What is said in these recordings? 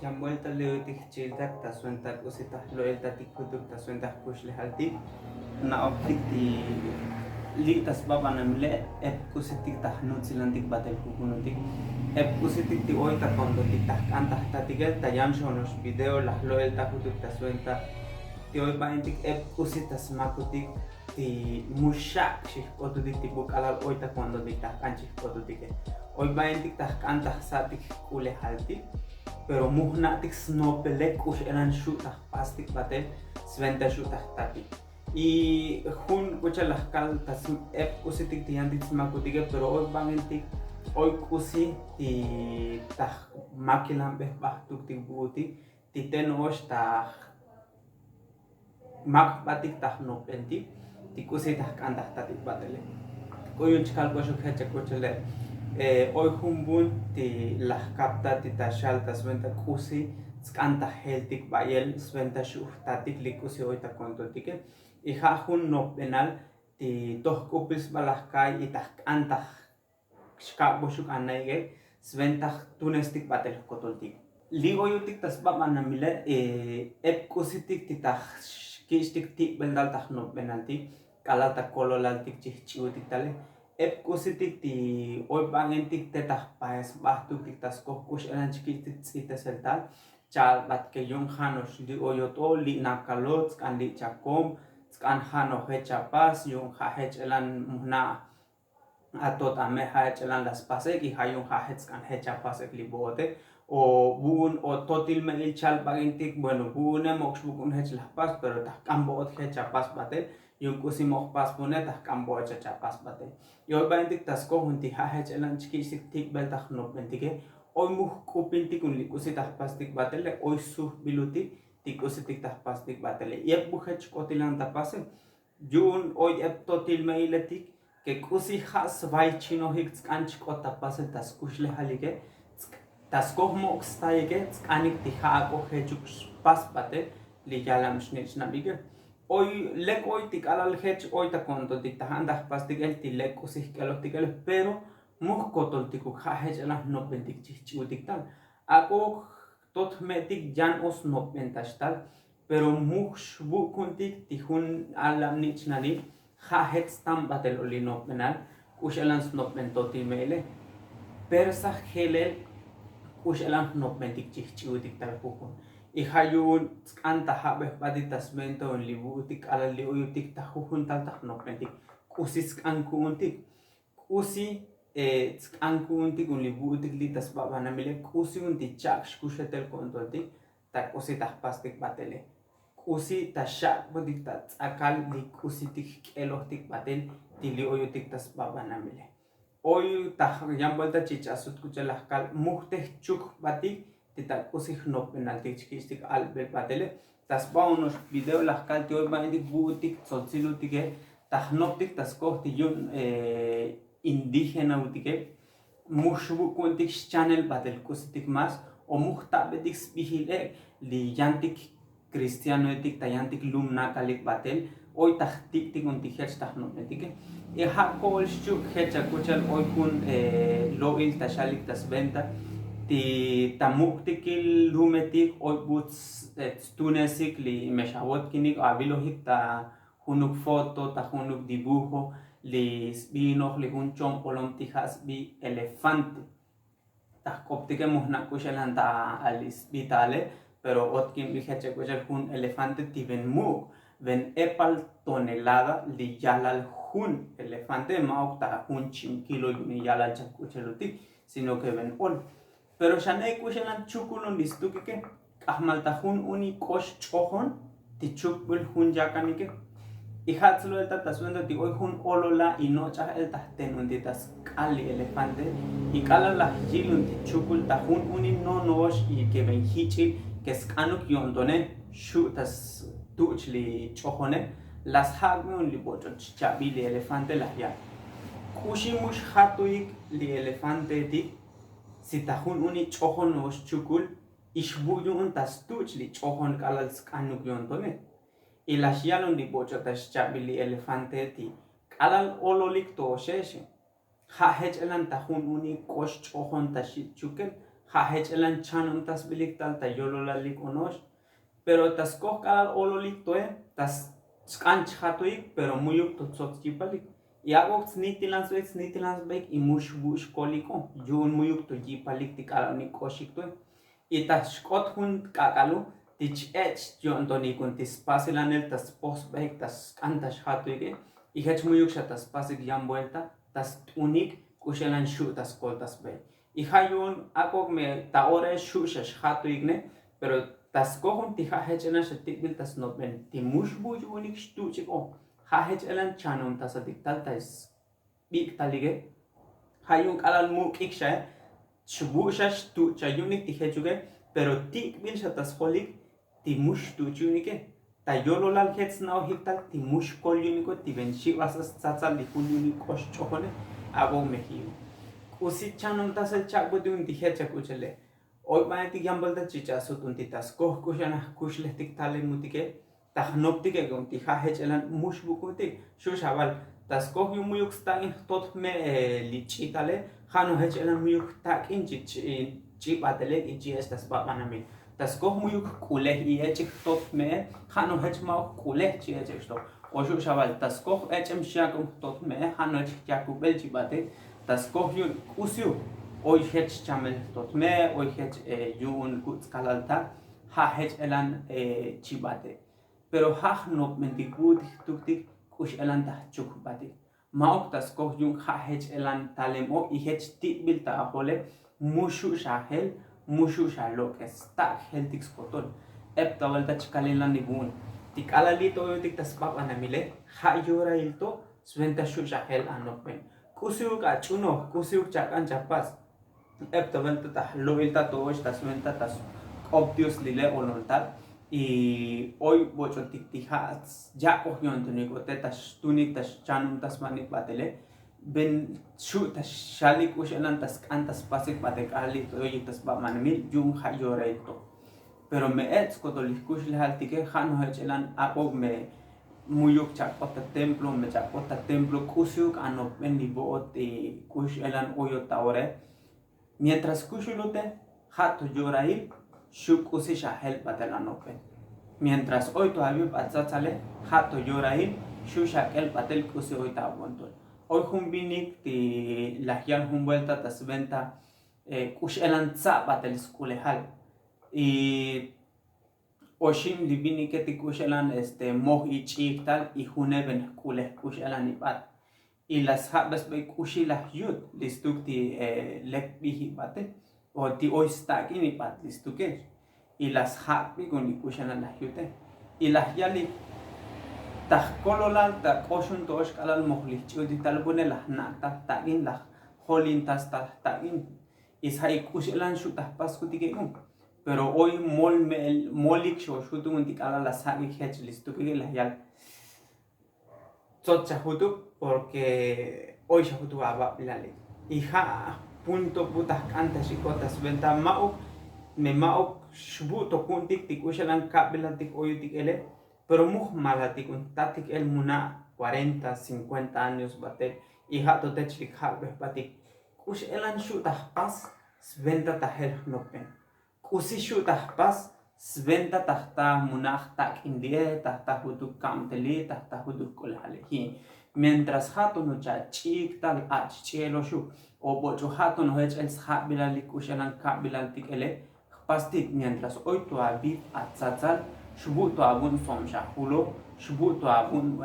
Jam vuelta leo tik chiltak ta suentak usita loelta tik kutuk ta suentak kushle haltik na optik ti li tas baba namle ep kusitik ta nutsilantik batel kukunutik ep kusitik ti oita kondo tik ta kanta ta tikel ta jam shonos video la loelta kutuk ta suenta ti oi baintik ep kusitas makutik ti mushak shih kotutik ti bukalal oita kondo tik ta kanchih kotutik oi baintik ta kanta satik kule haltik pero muhnatik snopelek ush eran shutah pastik batel sventa shutah taki y hun kucha las kal tas ep kusitik tiantik smakutik pero hoy bangentik hoy kusi ti tah makilan beh bahtuk ti buti ti tenosh tah mak batik tah nopentik ti kusi tah kantah tatik batele koyun chikal koshuk hecha kochele hoy humbun ti las capta ti tashal tas venta kusi skanta heltik bayel sventa shuh tatik li kusi hoy ta kontotike y hajun no penal ti toh kupis balahkai y tah kanta shka boshuk anaige sventa tunestik batel kotoltik li oyutik tas ba manamile ep kusitik ti tah kishtik ti bendal tah no penaltik kalata kololaltik chihchiutik tale ep kusitik ti oy bangentik tetah paes bahtuk tik tas kohkush eran chikitik tzite seltal chal bat ke yung hanos li oyoto li nakalot skan li chakom skan hano hechapas yung hahech elan muhna atot ame hahech elan las pasek y hayung hahech skan hechapasek li bote o buun o totil me il chal bagentik bueno buune mox bukun hech las pas pero tah kambot hechapas bate yung kusimok pas pune tah kambo chachapas bate yo baintik tas ko hunti hahech elan chikisik tik bel tah no bentike oy muh kupintik un likusi tah pastik batele oy suh bilutik tikusitik tah pastik batele yep buhech kotilan tapase yun oy ep totil me iletik que kusi has vai chino hik skanch ko tapase tas kushle halike tas kohmo kstaike skanik ti ha ko hechuk pas bate li yalam shnich nabige hoy lek hoy tik alal hech hoy ta konto tik tahanda pastik el ti lek usih kelo tikel pero muh kotol tiku ha hech ala no bentik chichutik tal ako tot metik jan os no pentastal pero muh shbu kuntik tihun alam nich nani ha hech stam batel oli no penal kushalan no pentoti mele persa helel kushalan no pentik chichutik tal pukun ihayun anta habeh baditas mento en libutik ala liuyutik tahujun taltak nokrentik kusis ankuntik kusi ankuntik un libutik litas babanamile kusi unti chaksh kushetel kontontik tak kusi tahpastik batele kusi tashak bodik tat akal li kusi tik kelohtik batel tili oyutik tas babanamile hoy tah yan vuelta chichasut kuchalahkal muhteh chuk batik titak usih no penalti chikistik albel batele tas ba unos video las kalti hoy ba indik butik tsoltsilutike tahnoptik tas kohti yun indígena utike mushbu kuntik channel batel kusitik mas o muhta betik spihile li yantik cristiano etik tayantik lumna kalik batel hoy tahtik tik untik hech tahnopetike e hakol shuk hecha kuchal hoy kun loil tashalik tas venta ti tamuktikil lumetik oy buts tunesik li meshawot kinik abilohik ta hunuk foto ta hunuk dibujo li spinoh li hun chompolom tijas bi elefante ta koptike muhna kushelan ta al hospitale pero otkin bi heche kushel hun elefante ti ven muk ven epal tonelada li yalal hun elefante maok ta hun chim kilo ni yalal chakuchelutik sino que ven ol pero shanay kushalan chukulon listuke ahmal tahun uni kosh chohon ti chukbul hun yakanike y hatzlo el tatasuendo ti hoy hun olola y no cha el tahten un tas kali elefante y kala la jilun ti chukul tahun uni no nosh y que ven hichi que skanuk yondone shu tas tuchli chohone las hagme un libocho chabili elefante la ya kushimush hatuik li elefante ti si tahun uni chohon os chukul ishbuyun tas tuchli chohon kalal skanuk yontone y las yalon di bocho tas chabili elefante ti kalal ololik to sheshe ha hech elan tahun uni kosh chohon tas chukel Hahechelan chanum tas bilik tal ta yololalik onosh, pero tas kohkalal ololik toe, tas skanch hatuik, pero muyuk tutsot jipalik. Y hago snitilan's bake y mush bush koliko, yun muyuk tu jipalik tikalanik koshik toe. Y tas shkot hun kakalu, tich ech yon toni kun tis pasilanel tas post bake tas kantas hatuike, y hech muyuk shatas pasik yan vuelta, tas unik kushelan shu tas koltas bake. Y hayun ako me taore shushash hatu igne, pero tas kohun ti hahechelan shatikbil tas notben ti mushbu unik shtuchiko hahechelan chanum tas atiktal tas big talige hayun kalal muk iksha shbushash tu chayunik ti hechuge, pero tikbil shatas holik ti mush tu chunike ta yololal hets now hiktal ti mush kol uniko ti benshi wasas tsatsal di unik kosh chokole abo mehiu. Usi chanum tas el chakbo de un dihecha kuchele. Hoy manetik yambal da chicha sutuntitas koh kushana kushlehtik tale mutike tahnoptike gon ti hahechelan mushbukutik shushaval tas koh yumuyuk stain tot me lichitale hano hechelan muyuk takin chipatele ichi estas babanami tas koh muyuk kuleh y echik tot me hano hechma kuleh chi echsto o shushaval tas koh echem shakum tot me hano ech yakubel chipate tas kohyun usiu hoy hech chamel tot me hoy hech yun kuts kalalta ha hech elan chibate pero ha no mentikut tuktik kush elan ta chukbate maok tas kohyun ha hech elan talemo y hech titbil ta hole mushu shahel mushu shalok sta heltix kotol ep tawalta chikalela nigun tikalalito yotik tas papanamile ha yora ilto sventa shu shahel anokben kusiuk achuno kusiuk chakan chapas eptovelta ta loilta tosh tas venta tas obvious lile olontal y hoy bocho tiktihats ya cogion tunico tetas tunitas chanum tas manik batele ben chutas shalik ushanan tas kantas pasik batek ali toyitas ba manmil jung hayoreto pero me ets kotolikush lehaltike hano hechelan apog me muyuk chakota templo me chakota templo kusyuk anop enliboot kush elan oyota ore mientras kushulote hato yorail shuk usisha help batelanope mientras hoy todavía patsatsale hato yorail shusha el patel kusi oita bontol hoy humbinik ti lahian humvuelta tas venta kush elan tsa batel skulehal y Oshim libini que te kushelan moh y chiktal y huneben kule kushelan ibat y las habas be kushilah yud listukti lek bihi bate o ti oistakin ibat listuke y las habi con kushelan la yute y las yali tahkololal ta koshun tosh kalal mohli chudi talbune la nata tagin la holin tas tagin isai kushelan shutah paskutike pero hoy molik sho shutu muntikala la sagi hech listo que la yal tot chahutu porque hoy shahutu aba pilale hija punto putas canta chicotas venta mau me mau shbuto kuntik tikushalan kabilatik oyutik ele pero muh malatik un tatik el muna 40 50 años bate hija to techlik habes batik kush elan shutah pas venta tahel nopen Kusishu tahpas sventa tahta munah tak indie tahta huduk kamteli tahta huduk kolhalehi mientras hato no cha chik tal ach chelo shu o bocho hato no hech el shabila likushalan kabila tikele pastik mientras hoy to abit atzatzal shubu to abun somsha hulo shubu to abun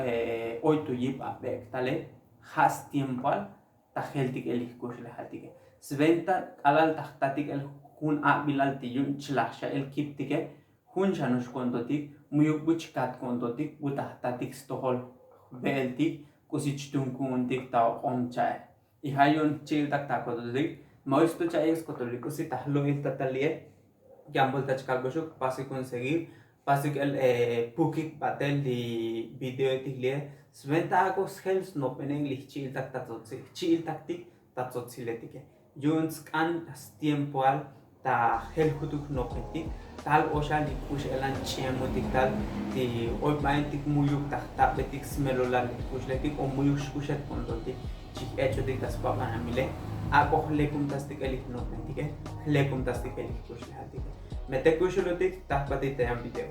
hoy to yip abek tale has tiempal taheltik elik kushlahatike sventa alal tahtatik el hun abilal tiyun chlasha el kiptike hun chanush kondotik muyuk buchkat kondotik butahtatik stohol beltik kusichtun kuntik ta omcha y hayun chil tak takododik moisto chayes kotoliko si tahlo il tatalie jambol tachkalgoshuk pasi conseguir pasi el pukik batel di video tiklie sventa agos hels no penenglich chil tak tatsotsi chil taktik tatsotziletike yuns kan tiempo al ta hel hutuk no peti tal osha likush elan chemotik tal ti oy maintik muyuk ta betik smelola likush letik o muyuk kushet kondotik chik hecho de tas baba namile ako hlekum tastik elik no mentike hlekum tastik elik kush hatike mete kushulotik tahpati te video